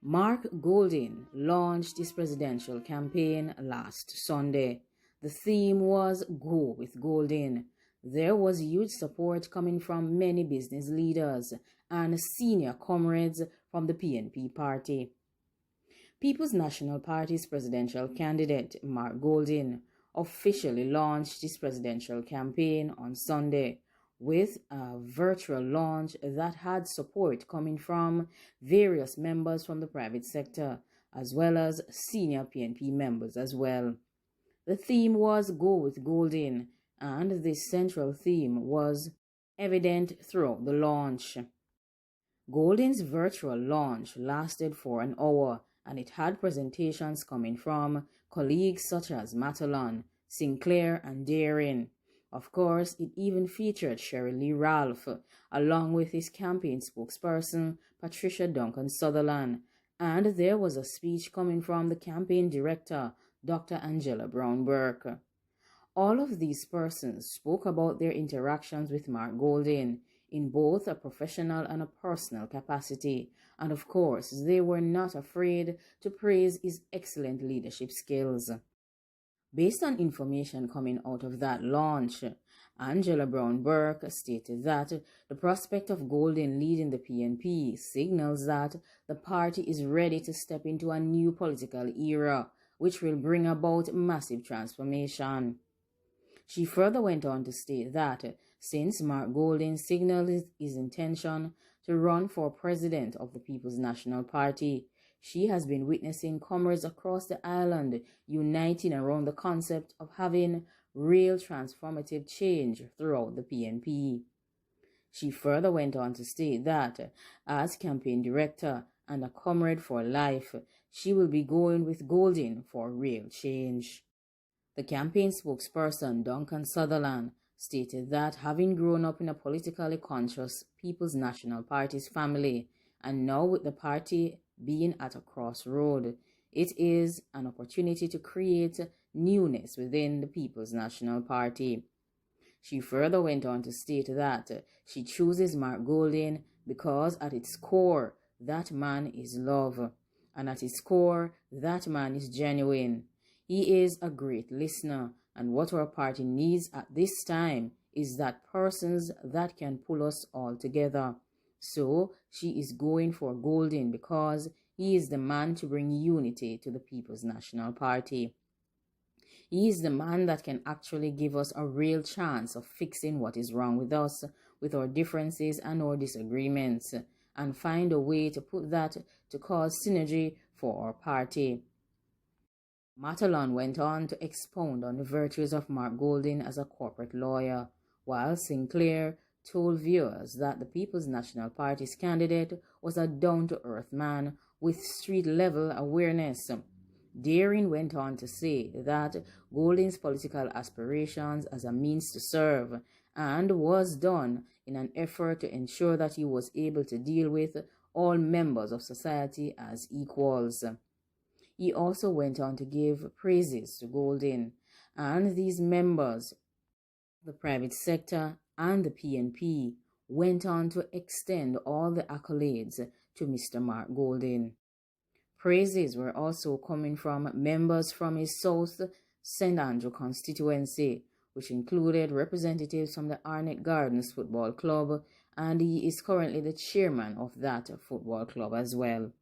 Mark Goldin launched his presidential campaign last Sunday. The theme was Go with Goldin. There was huge support coming from many business leaders and senior comrades from the PNP party. People's National Party's presidential candidate, Mark Goldin, officially launched his presidential campaign on Sunday with a virtual launch that had support coming from various members from the private sector, as well as senior PNP members as well. The theme was Go with Goldin, and this central theme was evident throughout the launch. Goldin's virtual launch lasted for an hour, and it had presentations coming from colleagues such as Matalon, Sinclair, and Daring. Of course, it even featured Cheryl Lee Ralph, along with his campaign spokesperson, Patricia Duncan Sutherland, and there was a speech coming from the campaign director, Dr. Angela Brown Burke. All of these persons spoke about their interactions with Mark Goldin in both a professional and a personal capacity, and of course, they were not afraid to praise his excellent leadership skills. Based on information coming out of that launch, Angela Brown Burke stated that the prospect of Goldin leading the PNP signals that the party is ready to step into a new political era, which will bring about massive transformation. She further went on to state that since Mark Goldin signaled his intention to run for president of the People's National Party, she has been witnessing comrades across the island uniting around the concept of having real transformative change throughout the PNP. She further went on to state that, as campaign director and a comrade for life, she will be going with Goldin for real change. The campaign spokesperson, Duncan Sutherland, stated that having grown up in a politically conscious People's National Party's family, and now with the party being at a crossroad, it is an opportunity to create newness within the People's National Party. She further went on to state that she chooses Mark Goldin because at its core, that man is love, and at its core, that man is genuine. He is a great listener, and what our party needs at this time is that persons that can pull us all together. So she is going for Goldin because he is the man to bring unity to the People's National Party. He is the man that can actually give us a real chance of fixing what is wrong with us, with our differences and our disagreements, and find a way to put that to cause synergy for our party. Matalon went on to expound on the virtues of Mark Goldin as a corporate lawyer, while Sinclair told viewers that the People's National Party's candidate was a down-to-earth man with street-level awareness. Daring went on to say that Goldin's political aspirations as a means to serve and was done in an effort to ensure that he was able to deal with all members of society as equals. He also went on to give praises to Goldin, and these members, the private sector and the PNP, went on to extend all the accolades to Mr. Mark Goldin. Praises were also coming from members from his South St. Andrew constituency, which included representatives from the Arnett Gardens Football Club, and he is currently the chairman of that football club as well.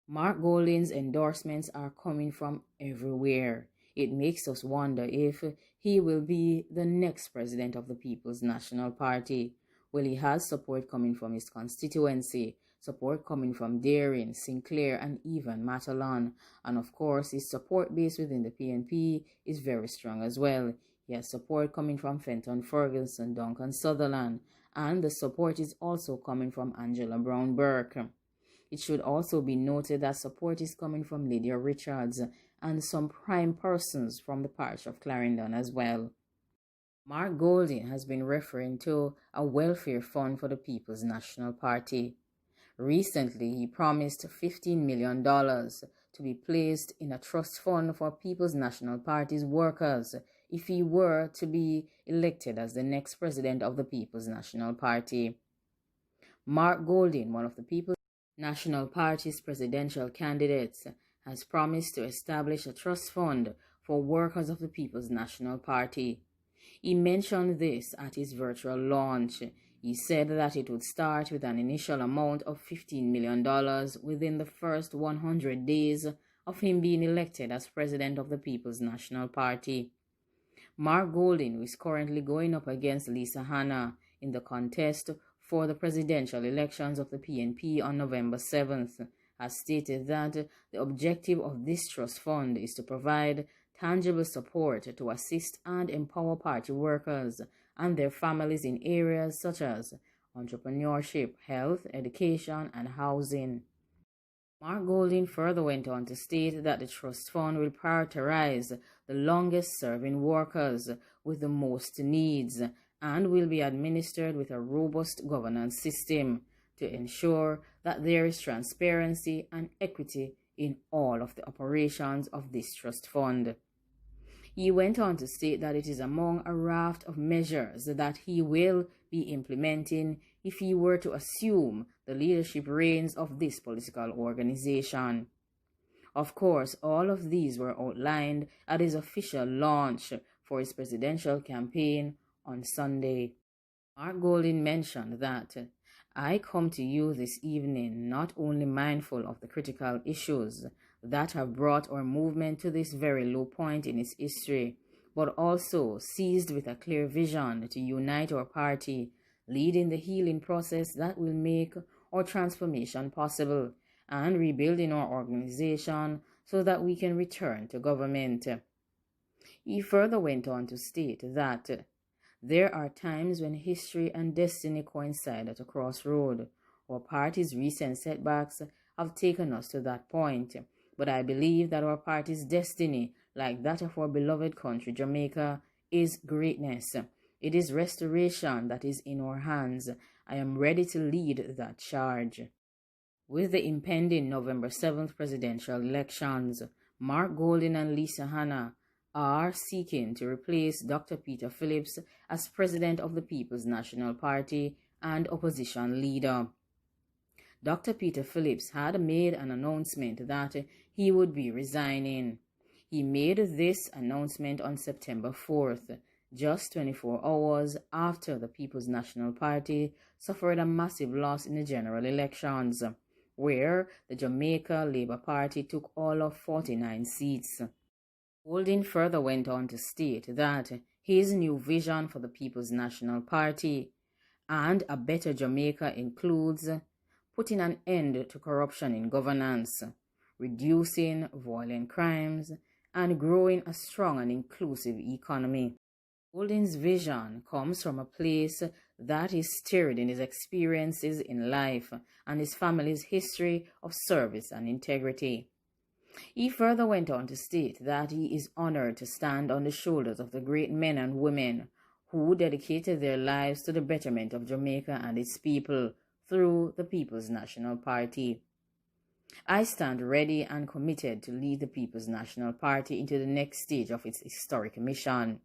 Mark Goldin's endorsements are coming from everywhere. It makes us wonder if he will be the next president of the People's National Party. Well, he has support coming from his constituency, support coming from Daring, Sinclair, and even Matalon. And of course, his support base within the PNP is very strong as well. He has support coming from Fenton Ferguson, Duncan Sutherland, and the support is also coming from Angela Brown Burke. It should also be noted that support is coming from Lydia Richards and some prime persons from the parish of Clarendon as well. Mark Goldin has been referring to a welfare fund for the People's National Party. Recently, he promised $15 million to be placed in a trust fund for People's National Party's workers if he were to be elected as the next president of the People's National Party. Mark Goldin, one of the People's National Party's presidential candidates has promised to establish a trust fund for workers of the People's National Party. He mentioned this at his virtual launch. He said that it would start with an initial amount of $15 million within the first 100 days of him being elected as president of the People's National Party. Mark Golding, who is currently going up against Lisa Hanna in the contest for the presidential elections of the PNP on November 7th, has stated that the objective of this trust fund is to provide tangible support to assist and empower party workers and their families in areas such as entrepreneurship, health, education, and housing. Mark Golding further went on to state that the trust fund will prioritize the longest-serving workers with the most needs and will be administered with a robust governance system to ensure that there is transparency and equity in all of the operations of this trust fund. He went on to state that it is among a raft of measures that he will be implementing if he were to assume the leadership reins of this political organization. Of course, all of these were outlined at his official launch for his presidential campaign on Sunday. Mark Golding mentioned that, "I come to you this evening not only mindful of the critical issues that have brought our movement to this very low point in its history, but also seized with a clear vision to unite our party, leading the healing process that will make our transformation possible, and rebuilding our organization so that we can return to government." He further went on to state that there are times when history and destiny coincide at a crossroad. Our party's recent setbacks have taken us to that point, but I believe that our party's destiny, like that of our beloved country, Jamaica, is greatness. It is restoration that is in our hands. I am ready to lead that charge. With the impending November 7th presidential elections, Mark Golding and Lisa Hanna are seeking to replace Dr. Peter Phillips as president of the People's National Party and opposition leader. Dr. Peter Phillips had made an announcement that he would be resigning. He made this announcement on September 4th, just 24 hours after the People's National Party suffered a massive loss in the general elections, where the Jamaica Labour Party took all of 49 seats. Golding further went on to state that his new vision for the People's National Party and a better Jamaica includes putting an end to corruption in governance, reducing violent crimes, and growing a strong and inclusive economy. Golding's vision comes from a place that is stirred in his experiences in life and his family's history of service and integrity. He further went on to state that he is honored to stand on the shoulders of the great men and women who dedicated their lives to the betterment of Jamaica and its people through the People's National Party. I stand ready and committed to lead the People's National Party into the next stage of its historic mission.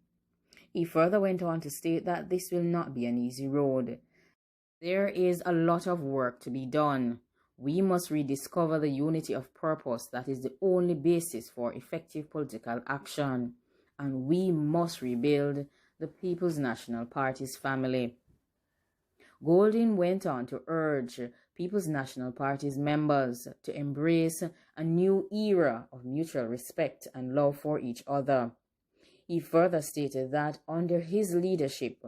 He further went on to state that this will not be an easy road. There is a lot of work to be done. We must rediscover the unity of purpose that is the only basis for effective political action, and we must rebuild the People's National Party's family. Golding went on to urge People's National Party's members to embrace a new era of mutual respect and love for each other. He further stated that under his leadership,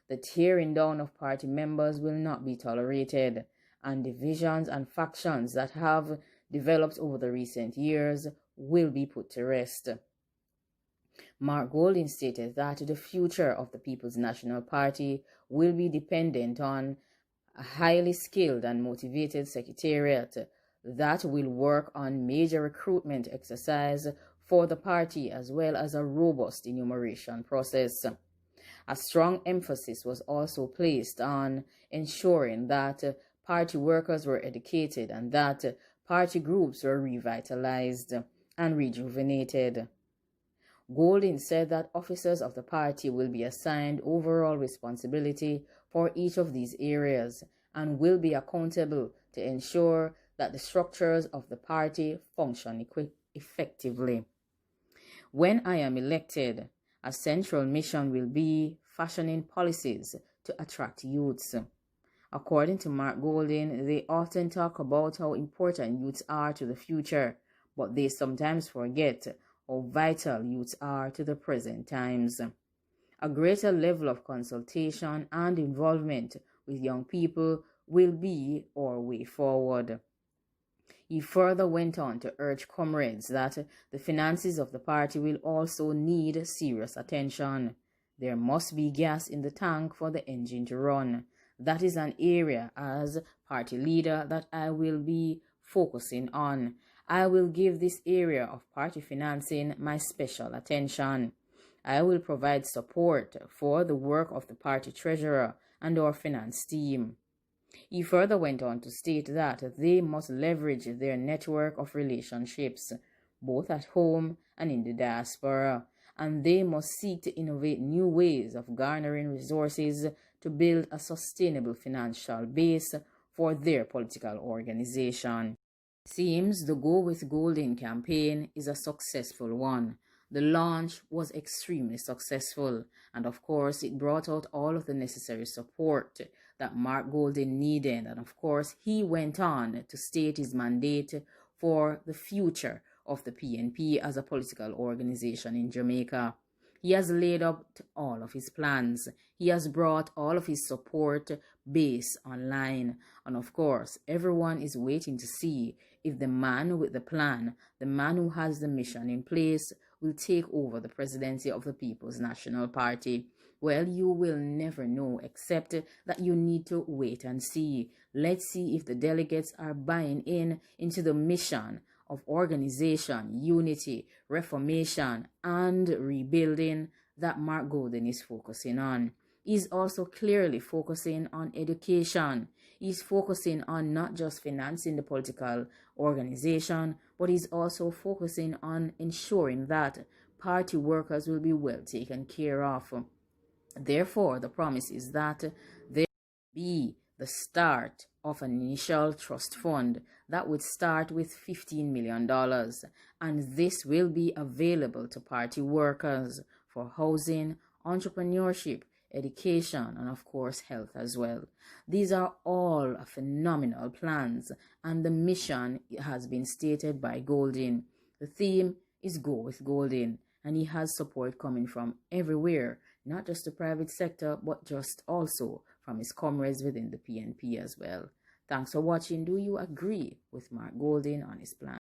the tearing down of party members will not be tolerated, and divisions and factions that have developed over the recent years will be put to rest. Mark Golding stated that the future of the People's National Party will be dependent on a highly skilled and motivated secretariat that will work on major recruitment exercise for the party as well as a robust enumeration process. A strong emphasis was also placed on ensuring that party workers were educated and that party groups were revitalized and rejuvenated. Golding said that officers of the party will be assigned overall responsibility for each of these areas and will be accountable to ensure that the structures of the party function effectively. When I am elected, a central mission will be fashioning policies to attract youths. According to Mark Golding, they often talk about how important youths are to the future, but they sometimes forget how vital youths are to the present times. A greater level of consultation and involvement with young people will be our way forward. He further went on to urge comrades that the finances of the party will also need serious attention. There must be gas in the tank for the engine to run. That is an area as party leader that I will be focusing on. I will give this area of party financing my special attention. I will provide support for the work of the party treasurer and our finance team. He further went on to state that they must leverage their network of relationships, both at home and in the diaspora, and they must seek to innovate new ways of garnering resources to build a sustainable financial base for their political organization. Seems the Go with Golding campaign is a successful one. The launch was extremely successful, and of course it brought out all of the necessary support that Mark Golding needed, and of course he went on to state his mandate for the future of the PNP as a political organization in Jamaica. He has laid out all of his plans. He has brought all of his support base online, and of course everyone is waiting to see if the man with the plan, the man who has the mission in place, will take over the presidency of the People's National Party. Well, you will never know, except that you need to wait and see. Let's see if the delegates are buying into the mission of organization, unity, reformation, and rebuilding that Mark Golding is focusing on. He's also clearly focusing on education. He's focusing on not just financing the political organization, but he's also focusing on ensuring that party workers will be well taken care of. Therefore, the promise is that there will be the start of an initial trust fund that would start with $15 million, and this will be available to party workers for housing, entrepreneurship, education, and of course health as well. These are all phenomenal plans, and the mission has been stated by Golding. The theme is Go with Golding, and he has support coming from everywhere, not just the private sector, but just also from his comrades within the PNP as well. Thanks for watching. Do you agree with Mark Golding on his plan?